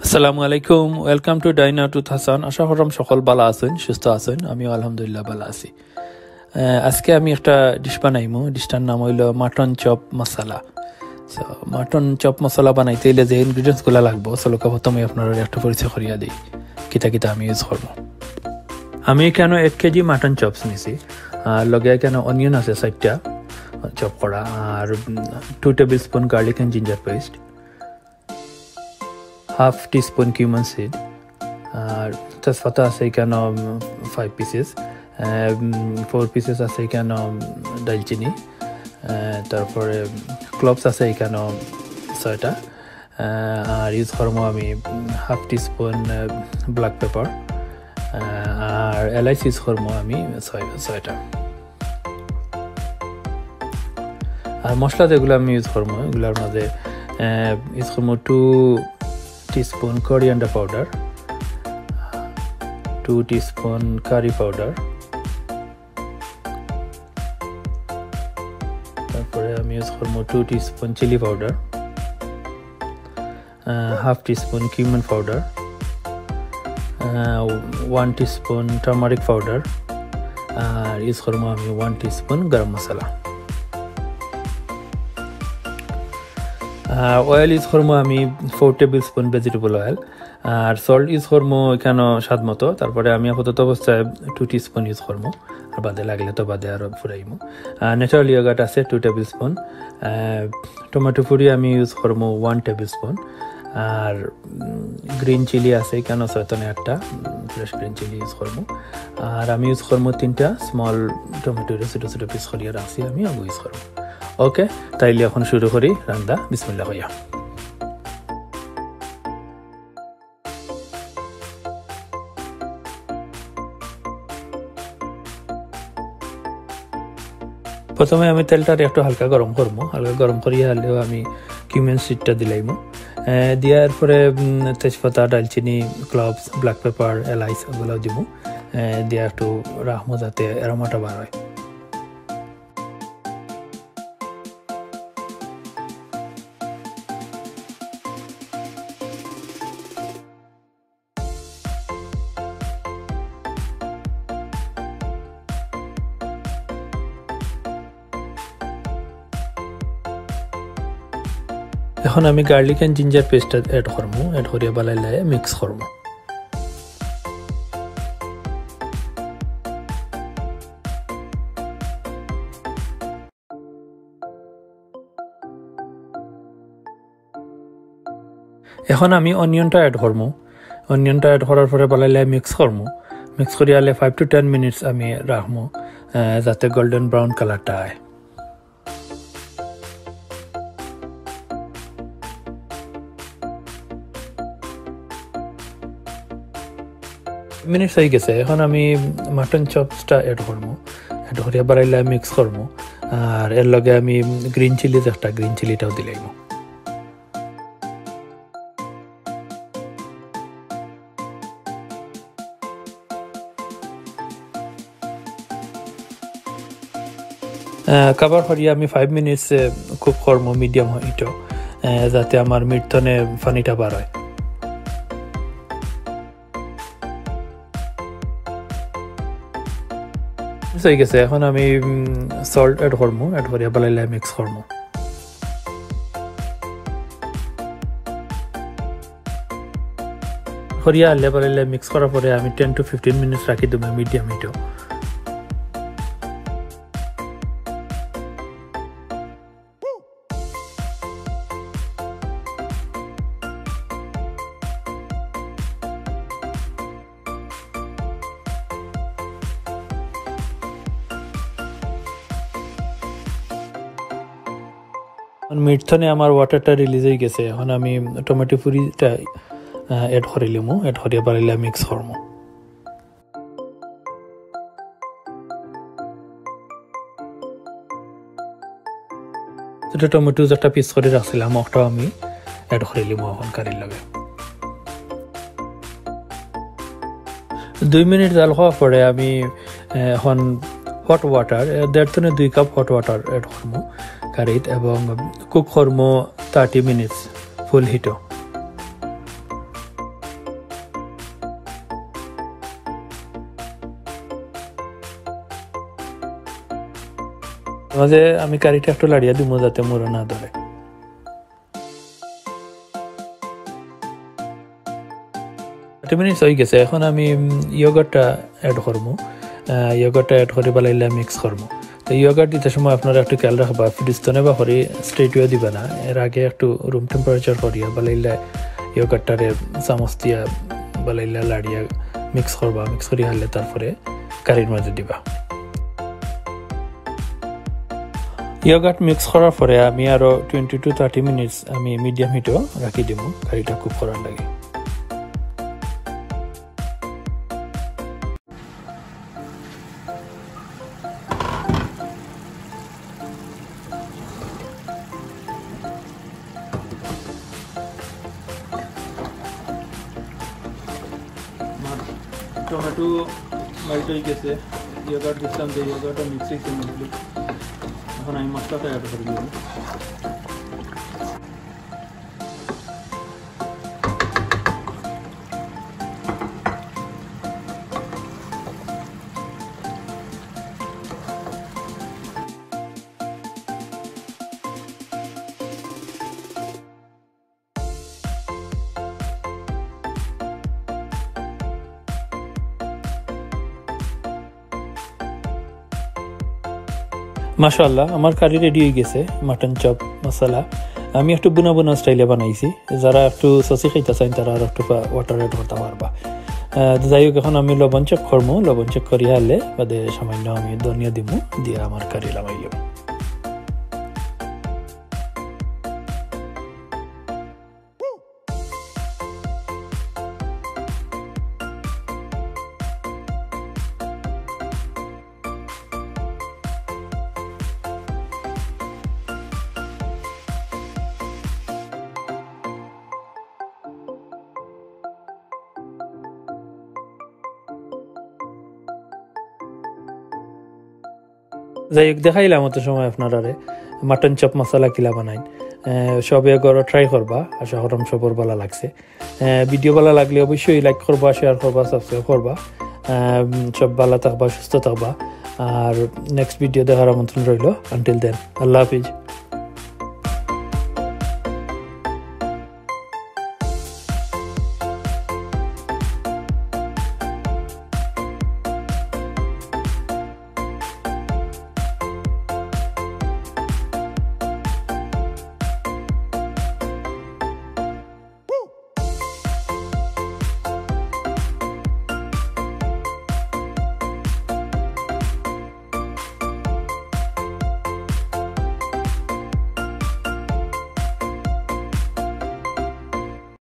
আসসালামু আলাইকুম, welcome to ডাইনা টু হাসান। আশা করলাম সকল ভালো আছেন, সুস্থ আছেন। আমিও আলহামদুলিল্লাহ ভালো আছি। আজকে আমি একটা ডিশ বানাইমু। ডিশটার নাম হইল মাটন চপ মশলা। মাটন চপ মশলা বানাইতে হইলে যে ইনগ্রিডিয়েন্টসগুলো লাগবো সেগুলো প্রথমে আপনারা একটা পরিচয় করিয়া দিই কিতা কিতা আমি ইউজ করবো। আমি এখানে 1 কেজি মাটন চপস নিছি, আর লগে এখানে অনিয়ন আছে 4টা চপ করা, আর 2 tablespoon garlic and ginger paste, half teaspoon cumin seed, আর তেজপাতা আছে এখানে 5 পিসেস, 4 পিসেস আছে এখানে দালচিনি, তারপরে ক্লভস আছে এখানে 6টা, আর ইউজ করবো আমি হাফ টিস্পুন ব্ল্যাক পেপার, আর এলাইচ ইউজ করবো আমি 6টা। আর মশলা যেগুলো আমি ইউজ করবো এগুলোর মাঝে ইউজ করবো 2 teaspoon coriander powder, 2 teaspoon curry powder, তারপরে আমি ইউজ করব 2 teaspoon chili powder, half teaspoon cumin powder, 1 teaspoon turmeric powder, আর ইউজ করব আমি 1 teaspoon garam masala। Oil use করবো আমি 4 টেবিল স্পুন ভেজিটেবল অয়েল, আর সল্ট ইউজ করবো এখানে স্বাদ মতো। তারপরে আমি আপাতত অবস্থায় 2 টিস্পুন ইউজ করবো, আর বাদে লাগলে তো বাদে আরও ফুরাইমো। ন্যাচারাল ইয়োগার্ট আছে 2 টেবিল স্পুন, টমেটো পুরি আমি ইউজ করবো 1 টেবিল স্পুন, আর গ্রিন চিলি আছে এখানে 8টা ফ্রেশ গ্রিন চিলি ইউজ করবো, আর আমি ইউজ করবো 3টা স্মল টমেটো ছোটো ছোটো পিস করিয়া রাখছি আমি আগে ইউজ করবো। ওকে, তাইলে এখন শুরু করি রান্না। বিসমিল্লাহ ভাইয়া। প্রথমে আমি তেলটার একটু হালকা গরম করবো, হালকা গরম করিয়া হলেও আমি কিউমিন সিডটা দিলাইমো, দেওয়ার পরে তেজপাতা, দালচিনি, ক্লভস, ব্ল্যাক পেপার, এলাইচ এগুলো দিব, দিয়ে একটু রাখবো যাতে অ্যারোমাটা বার হয়। এখন আমি গার্লিক অ্যান্ড জিঞ্জার পেস্টটা অ্যাড করবো, অ্যাড করিয়া বালাইলে মিক্স করবো। এখন আমি অনিয়নটা অ্যাড করবো, অনিয়নটা অ্যাড করার পরে বালাইলে মিক্স করবো, মিক্স করিয়ালে 5 to 10 মিনিটস আমি রাখবো যাতে গোল্ডেন ব্রাউন কালারটা হয়। মিনিটস হয়ে গেছে, এখন আমি মাটন চপসটা অ্যাড করবো, অ্যাড করিয়া বাড়াইলে মিক্স করবো, আর এর লগে আমি গ্রিন চিলি একটা গ্রিন চিলিটাও দিলাম। কাভার করিয়া আমি 5 মিনিটস কুক করবো মিডিয়াম হিটে, যাতে আমার মিটনে পানিটা বার হয়। হয়ে গেছে, এখন আমি সল্ট অ্যাড করবো, অ্যাড করিয়া বালাইলে মিক্স করবো। করিয়া আলে বালাইলে মিক্স করার পরে আমি 10 to 15 মিনিটস রাখি দেবো মিডিয়াম হিটে। মিটথনে আমার ওয়াটারটা রিলিজ হয়ে গেছে, এখন আমি টমেটো পুরিটা অ্যাড করিলাম, অ্যাড করিয়া বাড়াইলে মিক্স করবো। যেটা টমেটো একটা পিস করে রাখছিলাম ওটাও আমি অ্যাড করিলাম এখন কারির লগে। 2 মিনিট জাল হওয়ার পরে আমি এখন হট ওয়াটার 1.5 থেকে 2 কাপ হট ওয়াটার অ্যাড করবো কারিত, এবং কুক করবো 30 মিনিটস ফুল হিটও। মাঝে আমি কারিটা একটু লাড়িয়ে দিব যাতে মুড়ো না ধরে। মিনিটস হয়ে গেছে, এখন আমি ইয়োগার্টটা অ্যাড করবো। ইয়োগার্টটা অ্যাড করে বালাইলে মিক্স করবো। তো ইয়োগার্ট দিতে সময় আপনারা একটু খেয়াল রাখবা, ফ্রিজতনে বা হরি স্ট্রেট হয়ে দিবে না, এর আগে একটু রুম টেম্পারেচার করিয়া বালাইলে ইয়োগার্টটারে চামচ দিয়া বালাইলে লাড়িয়া মিক্স করবা। মিক্স করি হারলে তারপরে কারির মাঝে দিবা। ইয়োগার্ট মিক্স করার পরে আমি আরো 20 to 30 মিনিটস আমি মিডিয়াম হিটও রাখি দিব কারিটা কুক করার লাগে। টমেটো মেল্ট হয়ে গেছে, ইয়োগার্ট দিচ্ছিলাম যে ইয়োগার্টটা মিক্স হয়েছে মিটলি। এখন আমি মশলাটা অ্যাড করে দিব। মাশাআল্লাহ, আমার কারি রেডি হয়ে গেছে, মাটন চপ মশলা। আমি একটু বুনা বুনা স্টাইলে বানাইছি, যারা একটু সসি খাইতে চান তারা আর একটু ওয়াটার অ্যাড করতে পারবা। যাই হোক, এখন আমি লবণ চেক করবো, লবণ চেক করি হারলে বাদে সামান্য আমি ধনিয়া দিব, দিয়ে আমার কারি লাগাই যাব। যাই হোক, দেখাইলাম অত সময় আপনারা মাটন চপ মশলা কিলা বানাই, সবে ঘরে ট্রাই করবা। আশা করম সবর ভালো লাগছে। ভিডিও ভালো লাগলে অবশ্যই লাইক করবা, শেয়ার করবা, সাবস্ক্রাইব করবা। সব ভালো থাকবা, সুস্থ থাকবা। আর নেক্সট ভিডিও দেখার আমন্ত্রণ রইল। আনটিল দেন, আল্লাহ হাফিজ।